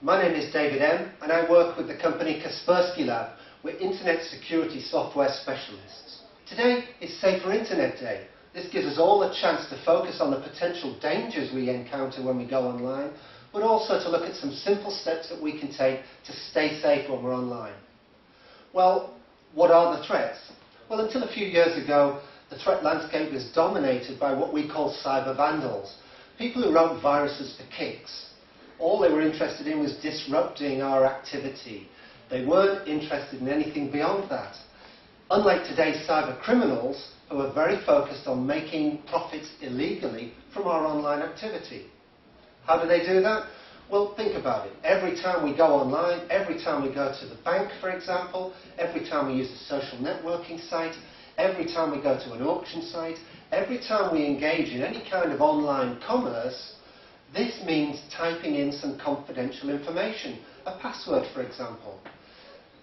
My name is David M. and I work with the company Kaspersky Lab. We're Internet Security Software Specialists. Today is Safer Internet Day. This gives us all a chance to focus on the potential dangers we encounter when we go online, but also to look at some simple steps that we can take to stay safe when we're online. Well, what are the threats? Well, until a few years ago, the threat landscape was dominated by what we call cyber vandals, people who wrote viruses for kicks. All they were interested in was disrupting our activity. They weren't interested in anything beyond that. Unlike today's cyber criminals, who are very focused on making profits illegally from our online activity. How do they do that? Well, think about it. Every time we go online, every time we go to the bank, for example, every time we use a social networking site, every time we go to an auction site, every time we engage in any kind of online commerce, this means typing in some confidential information, a password, for example.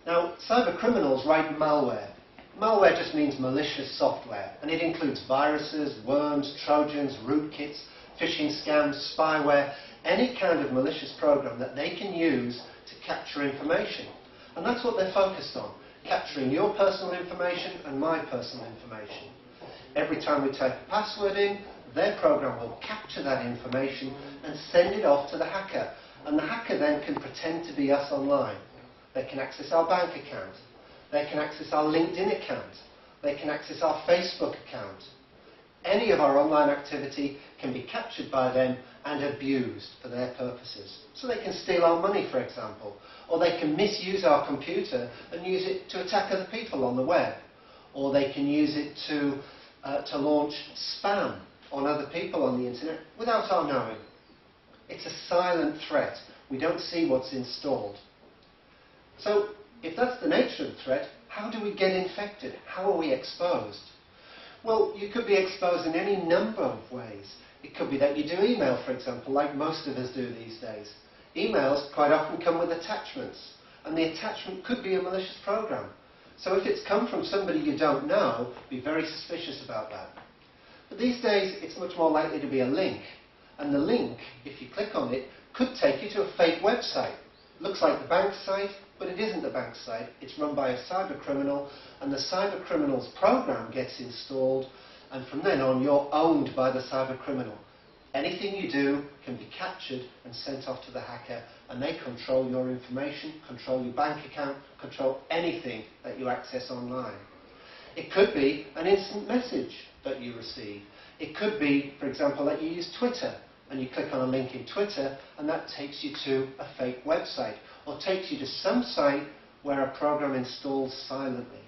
Now, cyber criminals write malware. Malware just means malicious software, and it includes viruses, worms, trojans, rootkits, phishing scams, spyware, any kind of malicious program that they can use to capture information. And that's what they're focused on, capturing your personal information and my personal information. Every time we type a password in, their program will capture that information and send it off to the hacker. And the hacker then can pretend to be us online. They can access our bank account. They can access our LinkedIn account. They can access our Facebook account. Any of our online activity can be captured by them and abused for their purposes. So they can steal our money, for example. Or they can misuse our computer and use it to attack other people on the web. Or they can use it to launch spam on other people on the internet without our knowing. It's a silent threat. We don't see what's installed. So, if that's the nature of the threat, how do we get infected? How are we exposed? Well, you could be exposed in any number of ways. It could be that you do email, for example, like most of us do these days. Emails quite often come with attachments, and the attachment could be a malicious program. So if it's come from somebody you don't know, be very suspicious about that. But these days, it's much more likely to be a link. And the link, if you click on it, could take you to a fake website. Looks like the bank site, but it isn't the bank site. It's run by a cyber criminal, and the cyber criminal's program gets installed, and from then on, you're owned by the cyber criminal. Anything you do can be captured and sent off to the hacker, and they control your information, control your bank account, control anything that you access online. It could be an instant message that you receive. It could be, for example, that you use Twitter, and you click on a link in Twitter, and that takes you to a fake website, or takes you to some site where a program installs silently.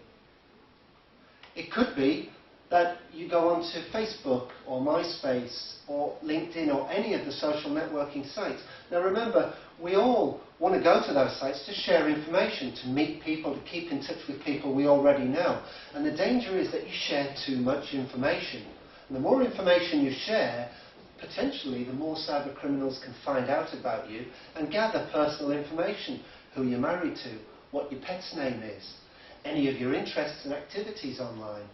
It could be that you go onto Facebook, or MySpace, or LinkedIn, or any of the social networking sites. Now remember, we all want to go to those sites to share information, to meet people, to keep in touch with people we already know. And the danger is that you share too much information. And the more information you share, potentially the more cyber criminals can find out about you and gather personal information, who you're married to, what your pet's name is, any of your interests and activities online.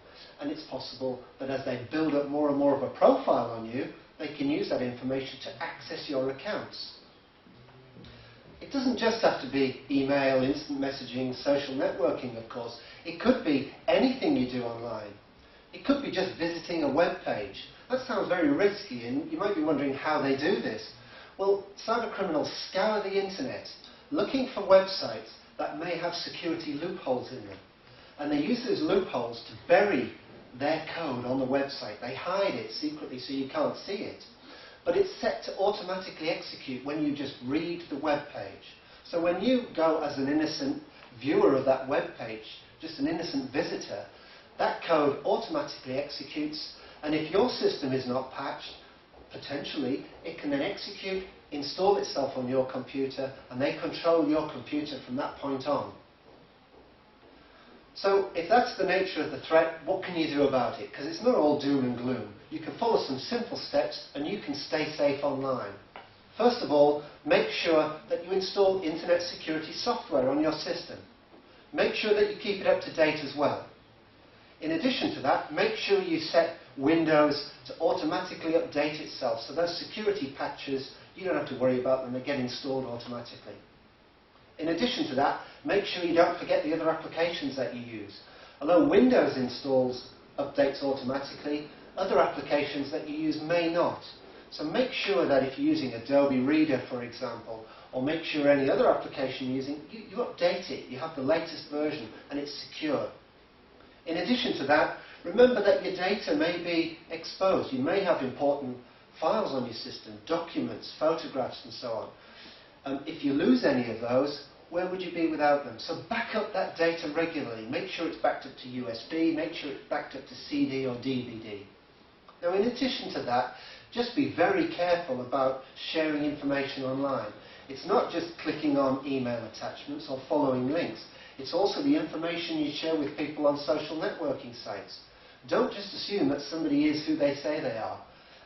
And it's possible that as they build up more and more of a profile on you, they can use that information to access your accounts. It doesn't just have to be email, instant messaging, social networking, of course. It could be anything you do online. It could be just visiting a web page. That sounds very risky, and you might be wondering how they do this. Well, cyber criminals scour the internet looking for websites that may have security loopholes in them. And they use those loopholes to bury their code on the website. They hide it secretly so you can't see it. But it's set to automatically execute when you just read the web page. So when you go as an innocent viewer of that web page, just an innocent visitor, that code automatically executes, and if your system is not patched, potentially it can then execute, install itself on your computer, and they control your computer from that point on. So if that's the nature of the threat, what can you do about it? Because it's not all doom and gloom. You can follow some simple steps and you can stay safe online. First of all, make sure that you install internet security software on your system. Make sure that you keep it up to date as well. In addition to that, make sure you set Windows to automatically update itself, so those security patches you don't have to worry about them, they get installed automatically. In addition to that, make sure you don't forget the other applications that you use. Although Windows installs updates automatically, other applications that you use may not. So make sure that if you're using Adobe Reader, for example, or make sure any other application you're using, you update it, you have the latest version, and it's secure. In addition to that, remember that your data may be exposed. You may have important files on your system, documents, photographs, and so on. If you lose any of those, where would you be without them? So back up that data regularly. Make sure it's backed up to USB, make sure it's backed up to CD or DVD. Now, in addition to that, just be very careful about sharing information online. It's not just clicking on email attachments or following links. It's also the information you share with people on social networking sites. Don't just assume that somebody is who they say they are.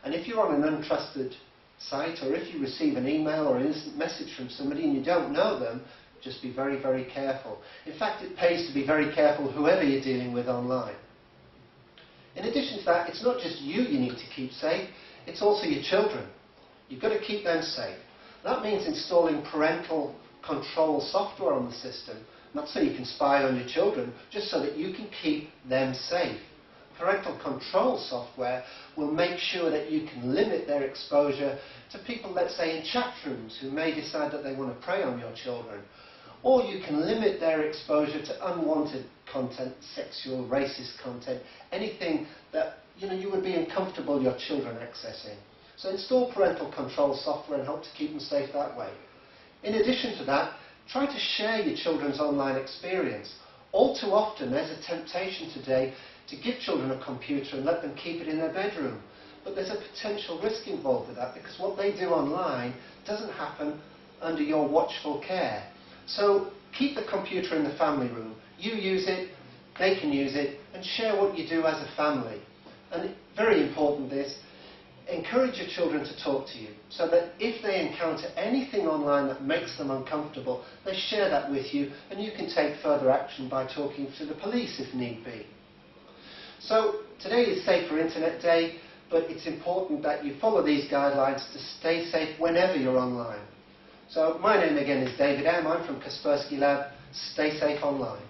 And if you're on an untrusted site, or if you receive an email or an instant message from somebody and you don't know them, just be very, very careful. In fact, it pays to be very careful whoever you're dealing with online. In addition to that, it's not just you need to keep safe, it's also your children. You've got to keep them safe. That means installing parental control software on the system, not so you can spy on your children, just so that you can keep them safe. Parental control software will make sure that you can limit their exposure to people, let's say, in chat rooms who may decide that they want to prey on your children. Or you can limit their exposure to unwanted content, sexual, racist content, anything that you would be uncomfortable your children accessing. So install parental control software and help to keep them safe that way. In addition to that, try to share your children's online experience. All too often there's a temptation today to give children a computer and let them keep it in their bedroom. But there's a potential risk involved with that, because what they do online doesn't happen under your watchful care. So keep the computer in the family room. You use it, they can use it, and share what you do as a family. And very important is, encourage your children to talk to you, so that if they encounter anything online that makes them uncomfortable, they share that with you, and you can take further action by talking to the police if need be. So today is Safer Internet Day, but it's important that you follow these guidelines to stay safe whenever you're online. So my name again is David M. I'm from Kaspersky Lab. Stay safe online.